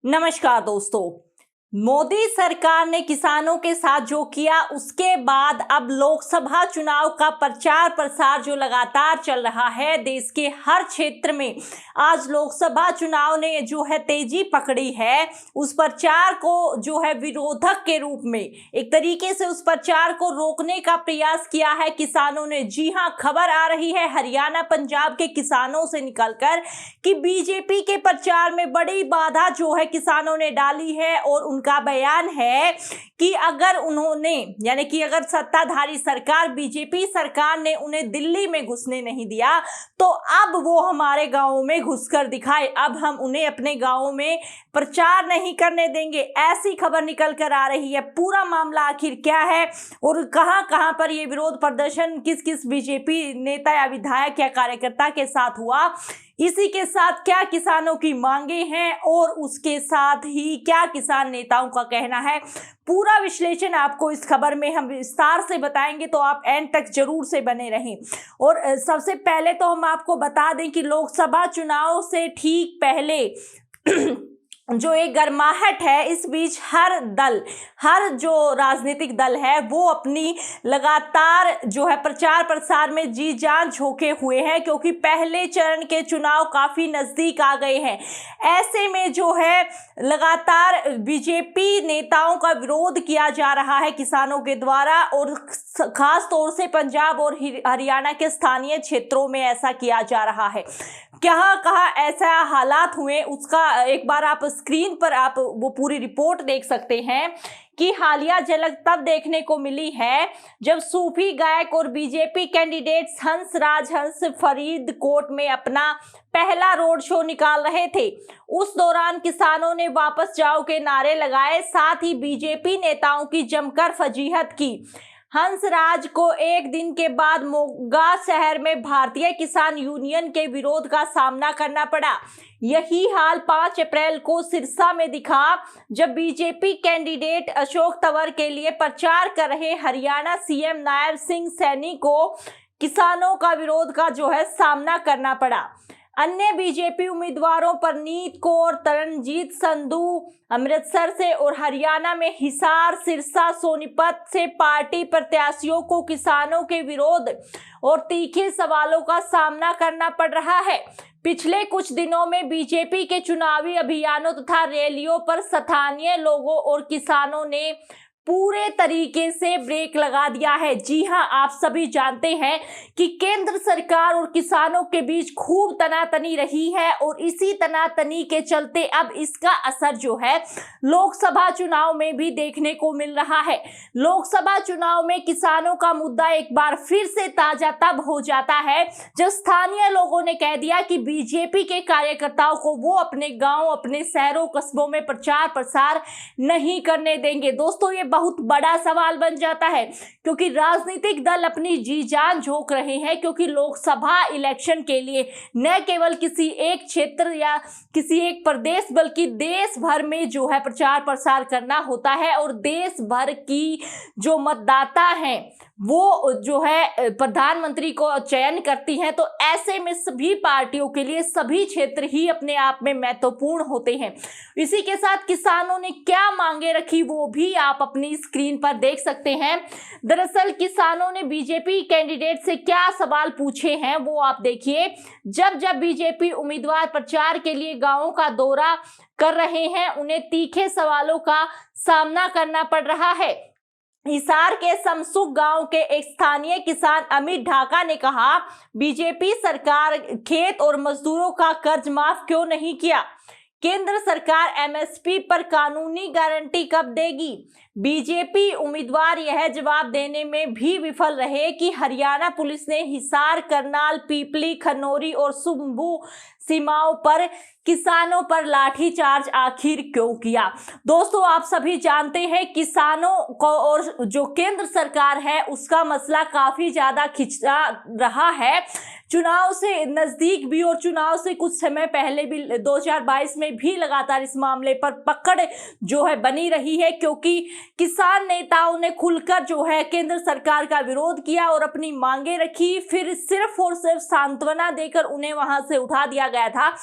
नमस्कार दोस्तों। मोदी सरकार ने किसानों के साथ जो किया उसके बाद अब लोकसभा चुनाव का प्रचार प्रसार जो लगातार चल रहा है देश के हर क्षेत्र में, आज लोकसभा चुनाव ने जो है तेजी पकड़ी है। उस प्रचार को जो है विरोधक के रूप में एक तरीके से उस प्रचार को रोकने का प्रयास किया है किसानों ने। जी हां, खबर आ रही है हरियाणा पंजाब के किसानों से निकलकर कि बीजेपी के प्रचार में बड़ी बाधा जो है किसानों ने डाली है और उनका बयान है कि अगर उन्होंने यानी कि अगर सत्ताधारी सरकार बीजेपी सरकार ने उन्हें दिल्ली में घुसने नहीं दिया तो अब वो हमारे गांवों में घुसकर दिखाए, अब हम उन्हें अपने गांवों में प्रचार नहीं करने देंगे। ऐसी खबर निकल कर आ रही है। पूरा मामला आखिर क्या है और कहां कहां पर ये विरोध प्रदर्शन किस किस बीजेपी नेता या विधायक या कार्यकर्ता के साथ हुआ, इसी के साथ क्या किसानों की मांगे हैं और उसके साथ ही क्या किसान नेताओं का कहना है, पूरा विश्लेषण आपको इस खबर में हम विस्तार से बताएंगे, तो आप एंड तक जरूर से बने रहें। और सबसे पहले तो हम आपको बता दें कि लोकसभा चुनाव से ठीक पहले जो एक गर्माहट है, इस बीच हर जो राजनीतिक दल है वो अपनी लगातार जो है प्रचार प्रसार में जी जान झोंके हुए हैं, क्योंकि पहले चरण के चुनाव काफी नजदीक आ गए हैं। ऐसे में जो है लगातार बीजेपी नेताओं का विरोध किया जा रहा है किसानों के द्वारा, और खास तौर से पंजाब और हरियाणा के स्थानीय क्षेत्रों में ऐसा किया जा रहा है। कहाँ ऐसा हालात हुए उसका एक बार आप स्क्रीन पर आप वो पूरी रिपोर्ट देख सकते हैं कि हालिया झलक तब देखने को मिली है जब सूफी गायक और बीजेपी कैंडिडेट हंस फरीदकोट में अपना पहला रोड शो निकाल रहे थे। उस दौरान किसानों ने वापस जाओ के नारे लगाए, साथ ही बीजेपी नेताओं की जमकर फजीहत की। हंसराज को एक दिन के बाद मोगा शहर में भारतीय किसान यूनियन के विरोध का सामना करना पड़ा। यही हाल 5 अप्रैल को सिरसा में दिखा, जब बीजेपी कैंडिडेट अशोक तंवर के लिए प्रचार कर रहे हरियाणा सीएम नायब सिंह सैनी को किसानों का विरोध का जो है सामना करना पड़ा। अन्य बीजेपी उम्मीदवारों पर नीत कौर, तरनजीत संधू अमृतसर से और हरियाणा में हिसार, सिरसा, सोनीपत से पार्टी प्रत्याशियों को किसानों के विरोध और तीखे सवालों का सामना करना पड़ रहा है। पिछले कुछ दिनों में बीजेपी के चुनावी अभियानों तथा रैलियों पर स्थानीय लोगों और किसानों ने पूरे तरीके से ब्रेक लगा दिया है। जी हां, आप सभी जानते हैं कि केंद्र सरकार और किसानों के बीच खूब तनातनी रही है और इसी तनातनी के चलते अब इसका असर जो है लोकसभा चुनाव में भी देखने को मिल रहा है। लोकसभा चुनाव में किसानों का मुद्दा एक बार फिर से ताजा तब हो जाता है जब स्थानीय लोगों ने कह दिया कि बीजेपी के कार्यकर्ताओं को वो अपने गांव, अपने शहरों, कस्बों में प्रचार प्रसार नहीं करने देंगे। दोस्तों, ये बहुत बड़ा सवाल बन जाता है, क्योंकि राजनीतिक दल अपनी जी जान झोंक रहे हैं, क्योंकि लोकसभा इलेक्शन के लिए न केवल किसी एक क्षेत्र या किसी एक प्रदेश बल्कि देश भर में जो है प्रचार प्रसार करना होता है, और देश भर की जो मतदाता हैं वो जो है प्रधानमंत्री को चयन करती हैं। तो ऐसे में सभी पार्टियों के लिए सभी क्षेत्र ही अपने आप में महत्वपूर्ण होते हैं। इसी के साथ किसानों ने क्या मांगे रखी वो भी आप अपनी स्क्रीन पर देख सकते हैं। दरअसल किसानों ने बीजेपी कैंडिडेट से क्या सवाल पूछे हैं वो आप देखिए। जब बीजेपी उम्मीदवार प्रचार के लिए गांवों का दौरा कर रहे हैं, उन्हें तीखे सवालों का सामना करना पड़ रहा है। हिसार के समसुख गांव के एक स्थानीय किसान अमित ढाका ने कहा, बीजेपी सरकार खेत और मजदूरों का कर्ज माफ क्यों नहीं किया? केंद्र सरकार एमएसपी पर कानूनी गारंटी कब देगी? बीजेपी उम्मीदवार यह जवाब देने में भी विफल रहे कि हरियाणा पुलिस ने हिसार, करनाल, पीपली, खनौरी और सुंबू सीमाओं पर किसानों पर लाठीचार्ज आखिर क्यों किया। दोस्तों, आप सभी जानते हैं किसानों को और जो केंद्र सरकार है उसका मसला काफी ज्यादा खिंचा रहा है। चुनाव से नजदीक भी और चुनाव से कुछ समय पहले भी 2022 में भी लगातार इस मामले पर पकड़ जो है बनी रही है, क्योंकि किसान नेताओं ने खुलकर जो है केंद्र सरकार का विरोध किया और अपनी मांगे रखी। फिर सिर्फ और सिर्फ सांत्वना देकर उन्हें वहां से उठा दिया गया था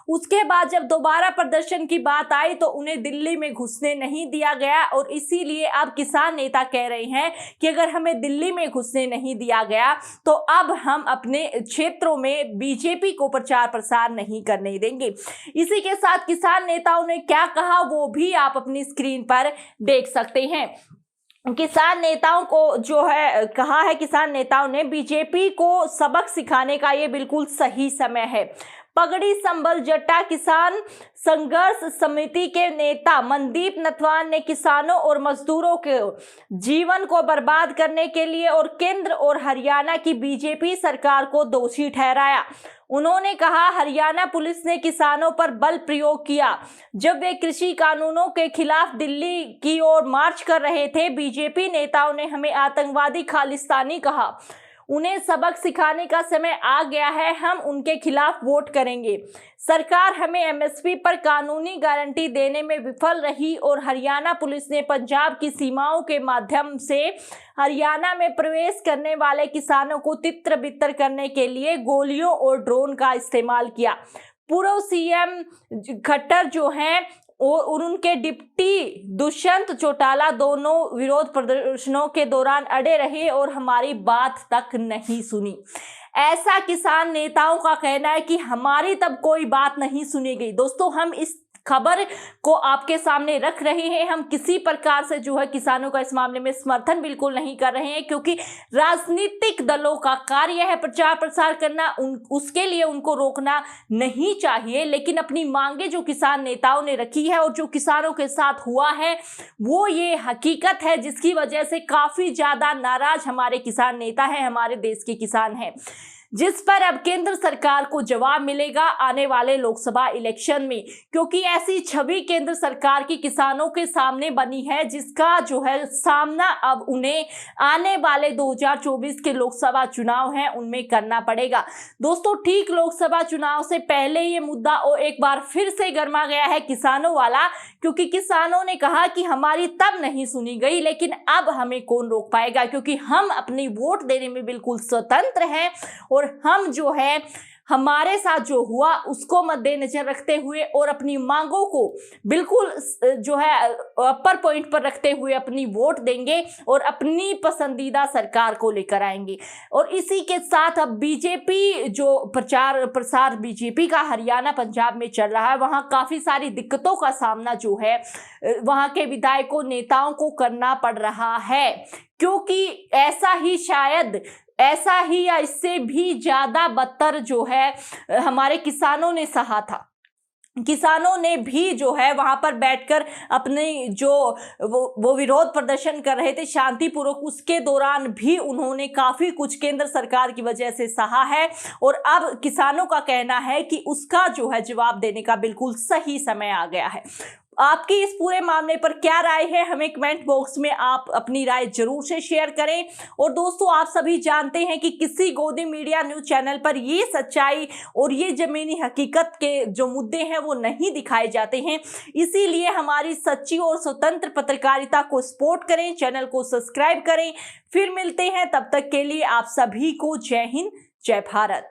उसके बाद जब दोबारा प्रदर्शन की बात आई तो उन्हें दिल्ली में घुसने नहीं दिया गया और इसीलिए अब किसान नेता कह रहे हैं कि अगर हमें दिल्ली में घुसने नहीं दिया गया तो अब हम अपने क्षेत्रों में बीजेपी को प्रचार प्रसार नहीं करने देंगे। इसी के साथ किसान नेताओं ने क्या कहा वो भी आप अपनी स्क्रीन पर देख सकते हैं। किसान नेताओं को जो है कहा है, किसान नेताओं ने बीजेपी को सबक सिखाने का ये बिल्कुल सही समय है। पगड़ी संबल जट्टा किसान संघर्ष समिति के नेता मनदीप नथवान ने किसानों और मजदूरों के जीवन को बर्बाद करने के लिए और केंद्र और हरियाणा की बीजेपी सरकार को दोषी ठहराया। उन्होंने कहा हरियाणा पुलिस ने किसानों पर बल प्रयोग किया जब वे कृषि कानूनों के खिलाफ दिल्ली की ओर मार्च कर रहे थे। बीजेपी नेताओं ने हमें आतंकवादी खालिस्तानी कहा। उन्हें सबक सिखाने का समय आ गया है, हम उनके खिलाफ वोट करेंगे। सरकार हमें एमएसपी पर कानूनी गारंटी देने में विफल रही और हरियाणा पुलिस ने पंजाब की सीमाओं के माध्यम से हरियाणा में प्रवेश करने वाले किसानों को तितर बितर करने के लिए गोलियों और ड्रोन का इस्तेमाल किया। पूर्व सीएम खट्टर जो हैं और उनके डिप्टी दुष्यंत चौटाला दोनों विरोध प्रदर्शनों के दौरान अड़े रहे और हमारी बात तक नहीं सुनी। ऐसा किसान नेताओं का कहना है कि हमारी तब कोई बात नहीं सुनी गई। दोस्तों, हम इस खबर को आपके सामने रख रहे हैं। हम किसी प्रकार से जो है किसानों का इस मामले में समर्थन बिल्कुल नहीं कर रहे हैं, क्योंकि राजनीतिक दलों का कार्य है प्रचार प्रसार करना, उसके लिए उनको रोकना नहीं चाहिए। लेकिन अपनी मांगे जो किसान नेताओं ने रखी है और जो किसानों के साथ हुआ है वो ये हकीकत है जिसकी वजह से काफी ज्यादा नाराज हमारे किसान नेता हैं, हमारे देश के किसान हैं, जिस पर अब केंद्र सरकार को जवाब मिलेगा आने वाले लोकसभा इलेक्शन में। क्योंकि ऐसी छवि केंद्र सरकार की किसानों के सामने बनी है जिसका जो है सामना अब उन्हें आने वाले 2024 के लोकसभा चुनाव हैं उनमें करना पड़ेगा। दोस्तों, ठीक लोकसभा चुनाव से पहले ये मुद्दा और एक बार फिर से गर्मा गया है किसानों वाला, क्योंकि किसानों ने कहा कि हमारी तब नहीं सुनी गई, लेकिन अब हमें कौन रोक पाएगा, क्योंकि हम अपनी वोट देने में बिल्कुल स्वतंत्र हैं और हम जो है हमारे साथ जो हुआ उसको मद्देनजर रखते हुए और अपनी मांगों को बिल्कुल जो है अपर पॉइंट पर रखते हुए अपनी वोट देंगे और अपनी पसंदीदा सरकार को लेकर आएंगे। और इसी के साथ अब बीजेपी जो प्रचार प्रसार बीजेपी का हरियाणा पंजाब में चल रहा है, वहां काफी सारी दिक्कतों का सामना जो है वहां के विधायकों नेताओं को करना पड़ रहा है, क्योंकि ऐसा ही या इससे भी ज्यादा बदतर जो है हमारे किसानों ने सहा था। किसानों ने भी जो है वहां पर बैठकर अपने जो वो विरोध प्रदर्शन कर रहे थे शांतिपूर्वक, उसके दौरान भी उन्होंने काफी कुछ केंद्र सरकार की वजह से सहा है और अब किसानों का कहना है कि उसका जो है जवाब देने का बिल्कुल सही समय आ गया है। आपकी इस पूरे मामले पर क्या राय है, हमें कमेंट बॉक्स में आप अपनी राय जरूर से शेयर करें। और दोस्तों, आप सभी जानते हैं कि किसी गोदी मीडिया न्यूज चैनल पर ये सच्चाई और ये जमीनी हकीकत के जो मुद्दे हैं वो नहीं दिखाए जाते हैं, इसीलिए हमारी सच्ची और स्वतंत्र पत्रकारिता को सपोर्ट करें, चैनल को सब्सक्राइब करें। फिर मिलते हैं, तब तक के लिए आप सभी को जय हिंद, जय भारत।